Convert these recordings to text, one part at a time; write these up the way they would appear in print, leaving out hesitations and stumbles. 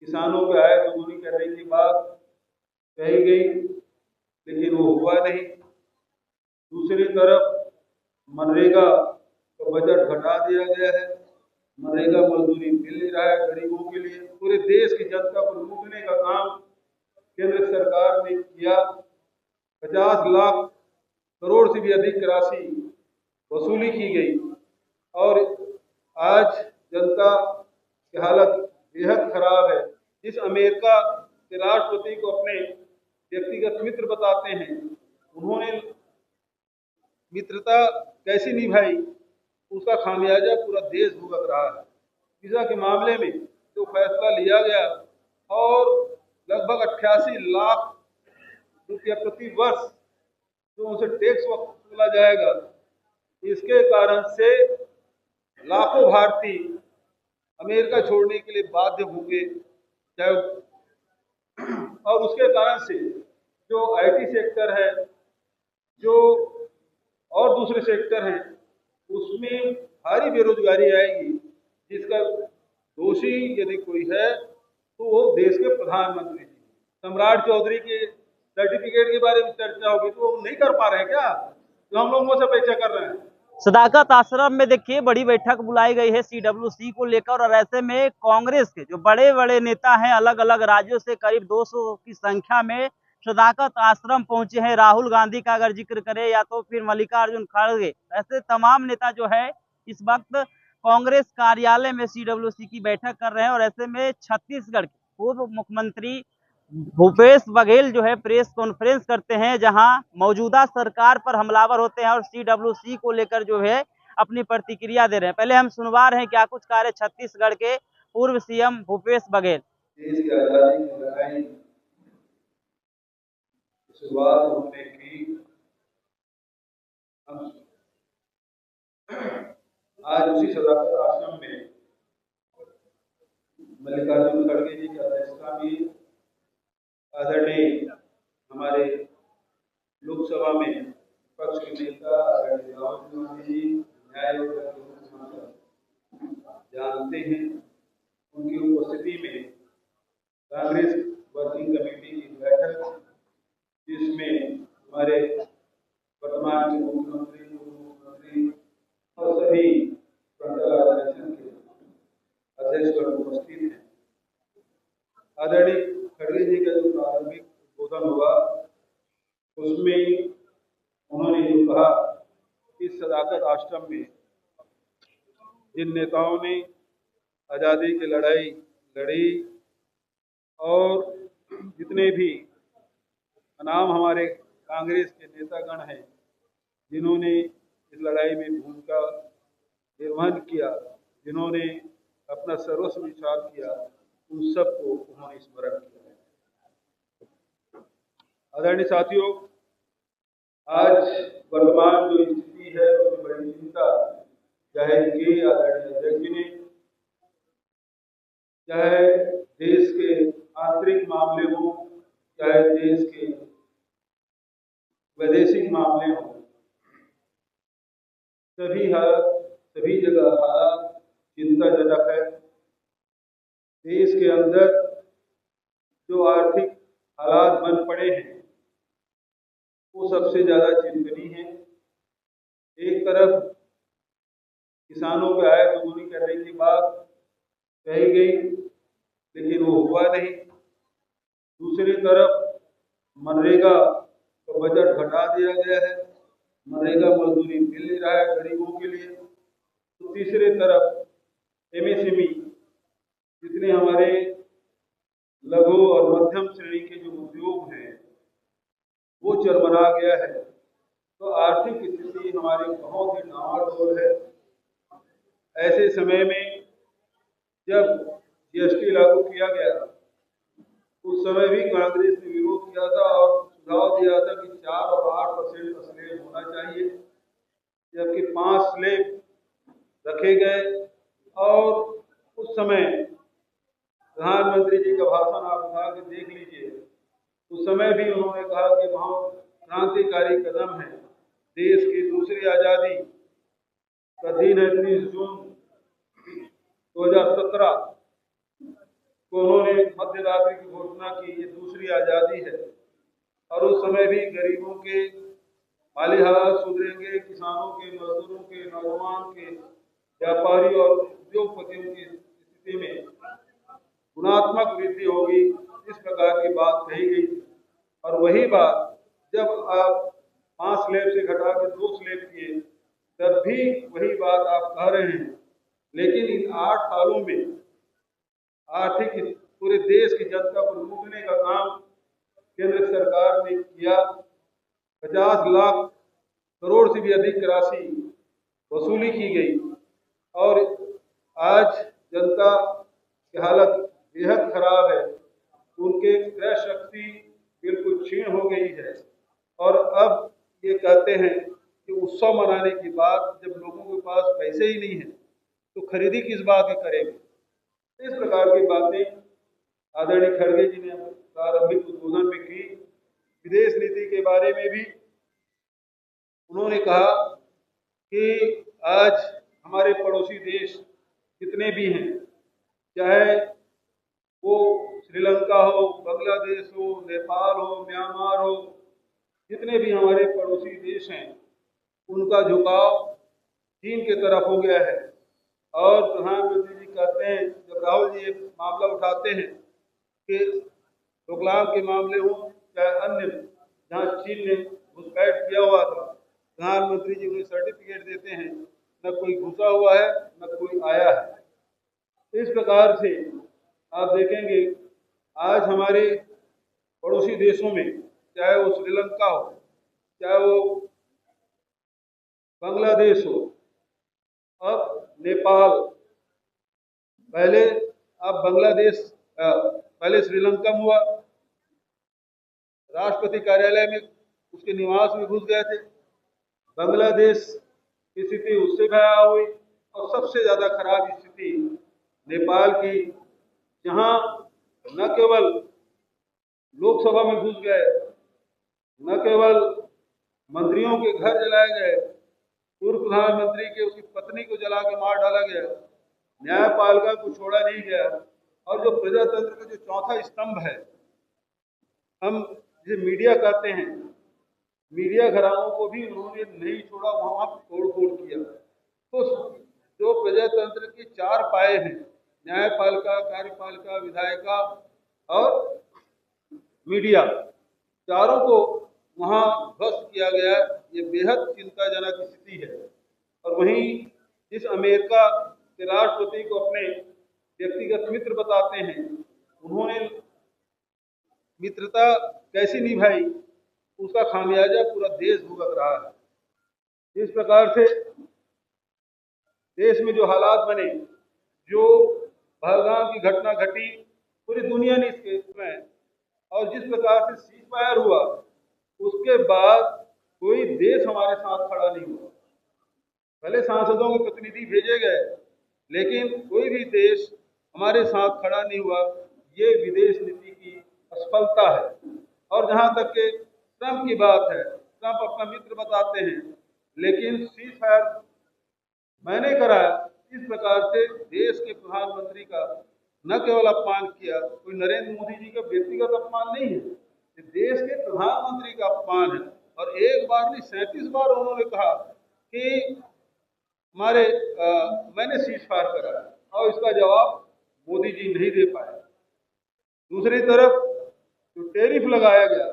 किसानों पे आय दोगुनी करने की बात कही गई, लेकिन वो हुआ नहीं। दूसरी तरफ मनरेगा का बजट घटा दिया गया है। मनरेगा मजदूरी मिल नहीं रहा है गरीबों के लिए। पूरे देश की जनता को लूटने का काम केंद्र सरकार ने किया। 50 लाख करोड़ से भी अधिक राशि वसूली की गई और आज जनता की हालत बेहद खराब है। जिस अमेरिका के राष्ट्रपति को अपने व्यक्तिगत मित्र बताते हैं, उन्होंने मित्रता कैसी निभाई, उसका खामियाजा पूरा देश भुगत रहा है। वीजा के मामले में जो फैसला लिया गया और लगभग 88 लाख रुपया प्रति वर्ष जो उनसे टैक्स वसूला जाएगा, इसके कारण से लाखों भारतीय अमेरिका छोड़ने के लिए बाध्य होंगे। चाहे और उसके कारण से जो आईटी सेक्टर है, जो और दूसरे सेक्टर हैं, उसमें भारी बेरोजगारी आएगी, जिसका दोषी यदि कोई है तो वो देश के प्रधानमंत्री जी। सम्राट चौधरी के सर्टिफिकेट के बारे में चर्चा होगी तो वो नहीं कर पा रहे हैं क्या, जो हम लोगों से अपेक्षा कर रहे हैं। सदाकत आश्रम में देखिए बड़ी बैठक बुलाई गई है सीडब्ल्यूसी को लेकर, और ऐसे में कांग्रेस के जो बड़े बड़े नेता हैं अलग अलग राज्यों से करीब 200 की संख्या में सदाकत आश्रम पहुंचे हैं। राहुल गांधी का अगर जिक्र करें या तो फिर मल्लिकार्जुन खड़गे, ऐसे तमाम नेता जो है इस वक्त कांग्रेस कार्यालय में सीडब्ल्यूसी की बैठक कर रहे हैं। और ऐसे में छत्तीसगढ़ के पूर्व मुख्यमंत्री भूपेश बघेल जो है प्रेस कॉन्फ्रेंस करते हैं, जहां मौजूदा सरकार पर हमलावर होते हैं और सीडब्ल्यूसी को लेकर जो है अपनी प्रतिक्रिया दे रहे हैं। पहले हम सुनवा रहे हैं क्या कुछ कह रहे छत्तीसगढ़ के पूर्व सीएम भूपेश बघेल। देश की आजादी की लड़ाई शुरुआत होने की आज उसी सदाकत आश्रम में मल्लिकार्जुन खड़गे जी की अध्यक्षता में आदरणीय हमारे लोकसभा में विपक्ष के नेता आदरणीय राहुल गांधी जी, न्याय और जानते हैं, उनकी उपस्थिति में कांग्रेस वर्किंग कमेटी की बैठक, जिसमें हमारे वर्तमान के मुख्यमंत्री, पूर्व मुख्यमंत्री और सभी फ्रंटल ऑर्गेनाइजेशन के अध्यक्षगण उपस्थित हैं। आदरणीय खड़गे जी का जो प्रारंभिक उद्बोधन हुआ, उसमें उन्होंने जो कहा कि सदाकत आश्रम में जिन नेताओं ने आज़ादी की लड़ाई लड़ी और जितने भी नाम हमारे कांग्रेस के नेतागण हैं जिन्होंने इस लड़ाई में भूमिका निर्वहन किया, जिन्होंने अपना सर्वस्व निछावर किया, उन सबको उन्होंने स्मरण किया। आदरणीय साथियों, आज वर्तमान जो स्थिति है उसमें बड़ी चिंता जाहिर की आदरणीय अध्यक्ष जी ने, चाहे देश के आंतरिक मामले हो, चाहे देश के वैदेशिक मामले हो, सभी जगह हालात चिंताजनक है। देश के अंदर जो आर्थिक हालात बन पड़े हैं वो सबसे ज्यादा चिंतनीय है। एक तरफ किसानों पे आय दोगुनी करने की बात कही गई, लेकिन वो हुआ नहीं। दूसरी तरफ मनरेगा का बजट घटा दिया गया है, मनरेगा मजदूरी मिल नहीं रहा है गरीबों के लिए। तो तीसरी तरफ एमएसएमई, जितने हमारे लघु और मध्यम श्रेणी के जो उद्योग हैं वो चरमरा गया है। तो आर्थिक स्थिति हमारी बहुत ही डामाडोल है। ऐसे समय में जब जीएसटी लागू किया गया, उस समय भी कांग्रेस ने विरोध किया था और सुझाव दिया था कि 4 और 8% स्लैब होना चाहिए, जबकि 5 स्लैब रखे गए। और उस समय प्रधानमंत्री जी का भाषण आप उठा के देख लीजिए, उस समय भी उन्होंने कहा कि बहुत क्रांतिकारी कदम है, देश की दूसरी आजादी का दिन है 30 जून 2017 को उन्होंने मध्य रात्रि की घोषणा की, ये दूसरी आज़ादी है। और उस समय भी गरीबों के माली हालात सुधरेंगे, किसानों के, मजदूरों के, नौजवान के, व्यापारी और उद्योगपतियों की स्थिति में गुणात्मक वृद्धि होगी, इस प्रकार की बात कही गई थी। और वही बात जब आप 5 स्लैब से घटा के 2 स्लैब किए, तब भी वही बात आप कह रहे हैं। लेकिन इन 8 सालों में आर्थिक पूरे देश की जनता को लूटने का काम केंद्र सरकार ने किया। 50 लाख करोड़ से भी अधिक राशि वसूली की गई और आज जनता की हालत बेहद खराब है। उनके क्रय शक्ति बिल्कुल क्षीण हो गई है और अब ये कहते हैं कि उत्सव मनाने की बात, जब लोगों के पास पैसे ही नहीं है तो खरीदी किस बात की करेंगे। इस प्रकार की बातें आदरणीय खड़गे जी ने प्रारंभिक उद्बोधन में की। विदेश नीति के बारे में भी उन्होंने कहा कि आज हमारे पड़ोसी देश जितने भी हैं, चाहे वो श्रीलंका हो, बांग्लादेश हो, नेपाल हो, म्यांमार हो, जितने भी हमारे पड़ोसी देश हैं, उनका झुकाव चीन की तरफ हो गया है। और प्रधानमंत्री जी कहते हैं, जब राहुल जी ये मामला उठाते हैं कि डोकलाम के मामले हो चाहे अन्य जहाँ चीन ने घुसपैठ किया हुआ था, प्रधानमंत्री जी उन्हें सर्टिफिकेट देते हैं, न कोई घुसा हुआ है न कोई आया है। इस प्रकार से आप देखेंगे आज हमारे पड़ोसी देशों में, चाहे वो श्रीलंका हो, चाहे वो बांग्लादेश हो, अब नेपाल, पहले अब बांग्लादेश, पहले श्रीलंका में हुआ, राष्ट्रपति कार्यालय में उसके निवास में घुस गए थे। बांग्लादेश की स्थिति उससे भयावह हुई और सबसे ज्यादा खराब स्थिति नेपाल की, जहां न केवल लोकसभा में घुस गए, न केवल मंत्रियों के घर जलाए गए, पूर्व प्रधानमंत्री के उसकी पत्नी को जला के मार डाला गया, न्यायपालिका को छोड़ा नहीं गया और जो प्रजातंत्र का जो चौथा स्तंभ है, हम जिसे मीडिया कहते हैं, मीडिया घरानों को भी उन्होंने नहीं छोड़ा, वहां तोड़ फोड़ किया। तो जो प्रजातंत्र के 4 पाए हैं, न्यायपालिका, कार्यपालिका, विधायिका और मीडिया, चारों को वहां ध्वस्त किया गया। ये बेहद चिंताजनक स्थिति है। और वहीं जिस अमेरिका के राष्ट्रपति को अपने व्यक्तिगत मित्र बताते हैं, उन्होंने मित्रता कैसी निभाई, उसका खामियाजा पूरा देश भुगत रहा है। इस प्रकार से देश में जो हालात बने, जो पहलगाम की घटना घटी, पूरी दुनिया ने इसके में, और जिस प्रकार से सीज फायर हुआ, उसके बाद कोई देश हमारे साथ खड़ा नहीं हुआ। पहले सांसदों के प्रतिनिधि भेजे गए, लेकिन कोई भी देश हमारे साथ खड़ा नहीं हुआ। ये विदेश नीति की असफलता है। और जहां तक के ट्रंप की बात है, ट्रंप अपना मित्र बताते हैं, लेकिन सीज फायर मैंने कराया। इस प्रकार से देश के प्रधानमंत्री का न केवल अपमान किया, कोई नरेंद्र मोदी जी का व्यक्तिगत अपमान नहीं है, ये देश के प्रधानमंत्री का अपमान है। और एक बार नहीं 37 बार उन्होंने कहा कि मैंने सीज फायर करा, और इसका जवाब मोदी जी नहीं दे पाए। दूसरी तरफ जो टैरिफ लगाया गया,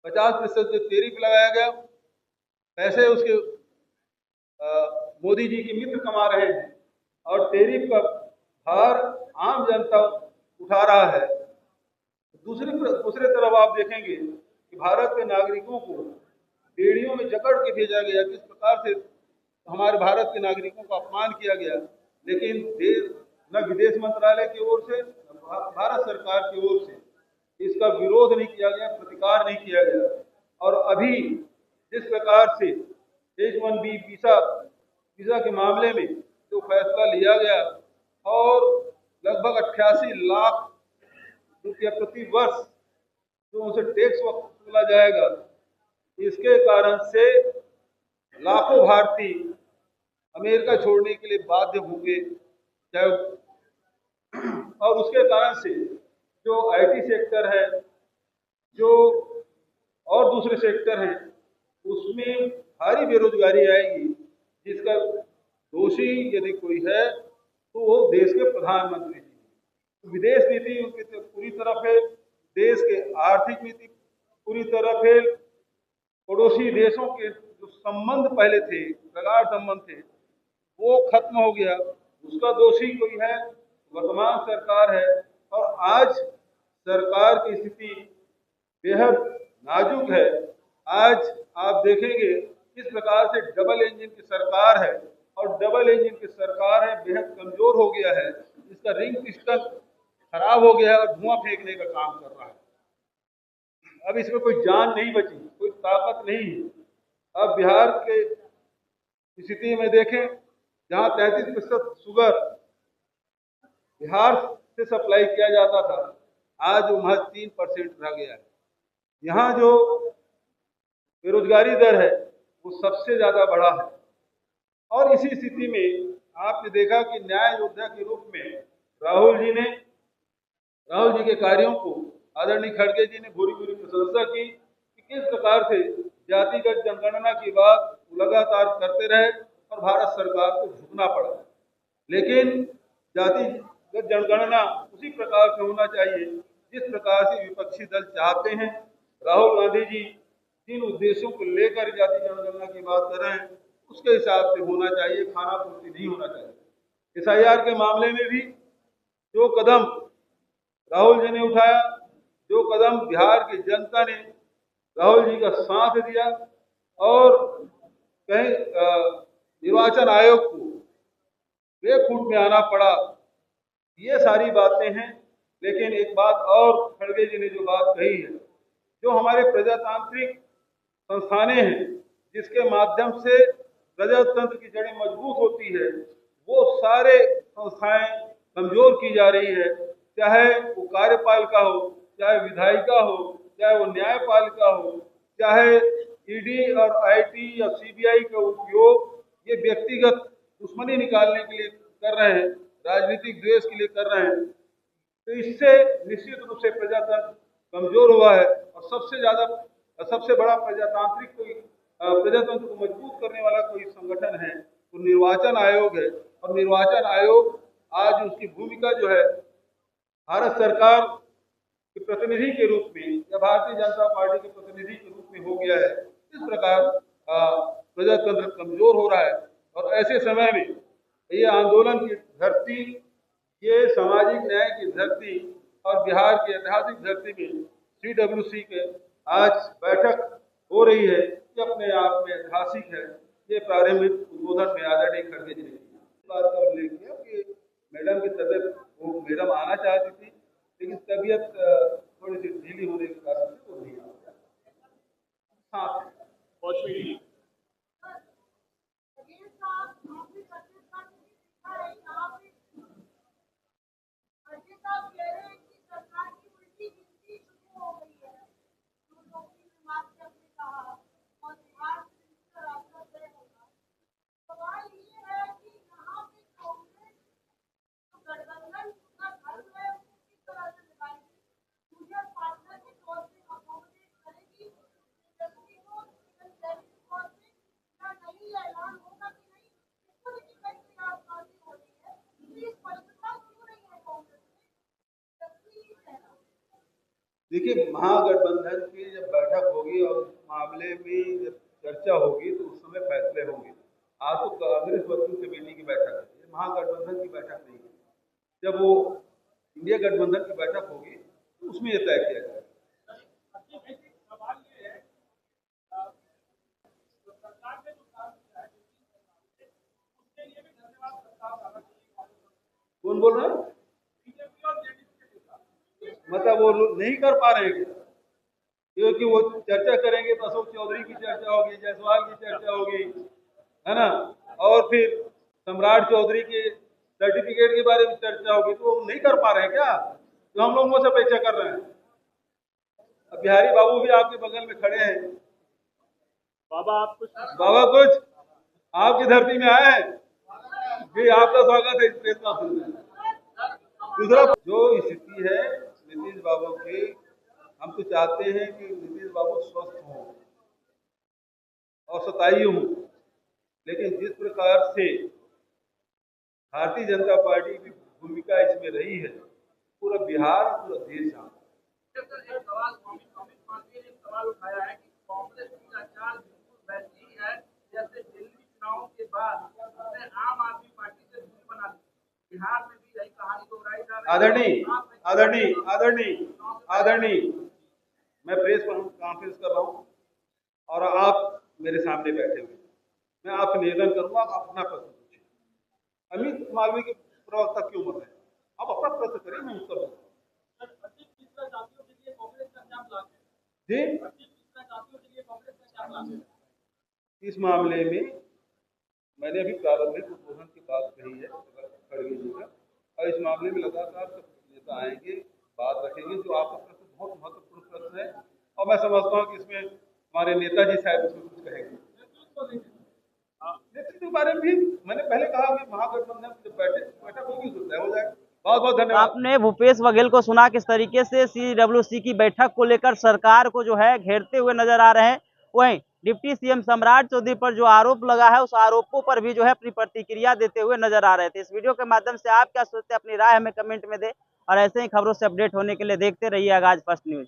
50% जो टैरिफ लगाया गया, पैसे उसके मोदी जी के मित्र कमा रहे हैं और टैरिफ का भार आम जनता उठा रहा है। दूसरे तरफ आप देखेंगे कि भारत के नागरिकों को बेड़ियों में जकड़ के भेजा गया, किस प्रकार से हमारे भारत के नागरिकों का अपमान किया गया। लेकिन न विदेश मंत्रालय की ओर से, न भारत सरकार की ओर से इसका विरोध नहीं किया गया, प्रतिकार नहीं किया गया। और अभी जिस प्रकार से H1B वीजा के मामले में जो फैसला लिया गया और लगभग 88 लाख रुपया प्रति वर्ष जो उनसे टैक्स वसूला जाएगा, इसके कारण से लाखों भारतीय अमेरिका छोड़ने के लिए बाध्य होंगे। चाहे और उसके कारण से जो आईटी सेक्टर है, जो और दूसरे सेक्टर हैं, उसमें भारी बेरोजगारी आएगी, जिसका दोषी यदि कोई है तो वो देश के प्रधानमंत्री जी। विदेश नीति उनकी पूरी तरफ है, देश के आर्थिक नीति पूरी तरफ है, पड़ोसी देशों के जो संबंध पहले थे, प्रगाढ़ संबंध थे, वो खत्म हो गया। उसका दोषी कोई है, वर्तमान सरकार है। और आज सरकार की स्थिति बेहद नाजुक है। आज आप देखेंगे किस प्रकार से डबल इंजन की सरकार है, और डबल इंजन की सरकार है बेहद कमजोर हो गया है। इसका रिंग पिस्टन खराब हो गया है और धुआं फेंकने का काम कर रहा है। अब इसमें कोई जान नहीं बची, कोई ताकत नहीं है। अब बिहार के स्थिति में देखें, जहां 33% शुगर बिहार से सप्लाई किया जाता था, आज वो महज 3% रह गया है। यहाँ जो बेरोजगारी दर है वो सबसे ज्यादा बढ़ा है। और इसी स्थिति में आपने देखा कि न्याय योद्धा के रूप में राहुल जी के कार्यों को आदरणीय खड़गे जी ने भूरी भूरी प्रशंसा की कि किस प्रकार से जातिगत जनगणना की बात लगातार करते रहे और भारत सरकार को झुकना पड़ा। लेकिन जातिगत जनगणना उसी प्रकार से होना चाहिए जिस प्रकार से विपक्षी दल चाहते हैं। राहुल गांधी जी जिन उद्देश्यों को लेकर जाति जनगणना की बात कर रहे हैं उसके हिसाब से होना चाहिए, खाना पूर्ति नहीं होना चाहिए। SIR के मामले में भी जो कदम राहुल जी ने उठाया, जो कदम बिहार की जनता ने राहुल जी का साथ दिया, और कहीं निर्वाचन आयोग को बेखूट में आना पड़ा, ये सारी बातें हैं। लेकिन एक बात और खड़गे जी ने जो बात कही है, जो हमारे प्रजातांत्रिक संस्थानें हैं जिसके माध्यम से प्रजातंत्र की जड़ें मजबूत होती है, वो सारे संस्थाएं कमजोर की जा रही है। चाहे वो कार्यपालिका हो, चाहे विधायिका हो, चाहे वो न्यायपालिका हो, चाहे ईडी और आईटी या सीबीआई का उपयोग ये व्यक्तिगत दुश्मनी निकालने के लिए कर रहे हैं, राजनीतिक द्वेष के लिए कर रहे हैं। तो इससे निश्चित रूप से प्रजातंत्र कमजोर हुआ है। और सबसे बड़ा प्रजातंत्र को मजबूत करने वाला कोई संगठन है तो निर्वाचन आयोग है। और निर्वाचन आयोग आज उसकी भूमिका जो है भारत सरकार के प्रतिनिधि के रूप में या भारतीय जनता पार्टी के प्रतिनिधि के रूप में हो गया है। इस प्रकार प्रजातंत्र कमजोर हो रहा है। और ऐसे समय में ये आंदोलन की धरती, ये सामाजिक न्याय की धरती और बिहार की ऐतिहासिक धरती में CWC के आज बैठक हो रही है, ये अपने आप में ऐतिहासिक है। ये प्रारंभिक उद्बोधन में आदरणीय खड़गे जी ने बात का उल्लेख किया कि मैडम की तबीयत, वो मैडम आना चाहती थी लेकिन तबीयत थोड़ी सी ढीली होने के कारण से वो नहीं आ पाया। देखिए, महागठबंधन की जब बैठक होगी और मामले में जब चर्चा होगी तो उस समय फैसले होंगे। आज तो कांग्रेस वर्किंग कमेटी की बैठक है, महागठबंधन की बैठक नहीं है। जब वो इंडिया गठबंधन की बैठक होगी तो उसमें यह तय किया जाएगा। कौन बोल रहा है? मतलब वो नहीं कर पा रहे हैं क्योंकि वो चर्चा करेंगे तो अशोक चौधरी की चर्चा होगी, जायसवाल की चर्चा होगी, है ना, और फिर सम्राट चौधरी के सर्टिफिकेट के बारे में चर्चा होगी। तो वो नहीं कर पा रहे हैं क्या? तो हम लोग मुझसे अपेक्षा कर रहे हैं। अब बिहारी बाबू भी आपके बगल में खड़े हैं। बाबा कुछ आपकी धरती में आए हैं, भी आपका स्वागत है इस प्रेस कॉन्फ्रेंस में। दूसरा जो स्थिति है नीतीश बाबू की, हम तो चाहते हैं कि नीतीश बाबू स्वस्थ हों और सताई हों, लेकिन जिस प्रकार से भारतीय जनता पार्टी की भूमिका इसमें रही है, पूरा बिहार पूरा देश जानता है। सवाल उठाया है कि कांग्रेस की आचार बिल्कुल वैसी ही है जैसे दिल्ली चुनाव के बाद उसने आम आदमी पार्टी से दूरी बना ली। बिहार में भी यही कहानी दोहराई जा रही है। आदरणीय, मैं प्रेस कॉन्फ्रेंस कर रहा हूँ और आप मेरे सामने बैठे हुए, मैं आपसे निवेदन करूंगा आप अपना प्रश्न पूछिए। अमित मालवीय के प्रवक्ता क्यों मर रहे हैं? आप अपना प्रश्न करिए, मैं उत्तर दूंगा। जी, इस मामले में मैंने अभी प्रारंभिक उद्बोधन की बात कही है खड़गे जी का, और इस मामले में लगातार सब नेता आएंगे, बात रखेंगे। जो आपका प्रश्न बहुत महत्वपूर्ण प्रश्न है और मैं समझता हूँ कि इसमें हमारे नेताजी शायद उसमें कुछ कहेंगे। नेतृत्व के बारे में भी मैंने पहले कहा कि महागठबंधन जब बैठक होगी तो तय हो जाएगा। बहुत बहुत धन्यवाद। आपने भूपेश बघेल को सुना किस तरीके से CWC की बैठक को लेकर सरकार को जो है घेरते हुए नजर आ रहे हैं। वहीं डिप्टी सीएम सम्राट चौधरी पर जो आरोप लगा है उस आरोपों पर भी जो है अपनी प्रतिक्रिया देते हुए नजर आ रहे थे। इस वीडियो के माध्यम से आप क्या सोचते हैं, अपनी राय हमें कमेंट में दें और ऐसे ही खबरों से अपडेट होने के लिए देखते रहिए आगाज फर्स्ट न्यूज।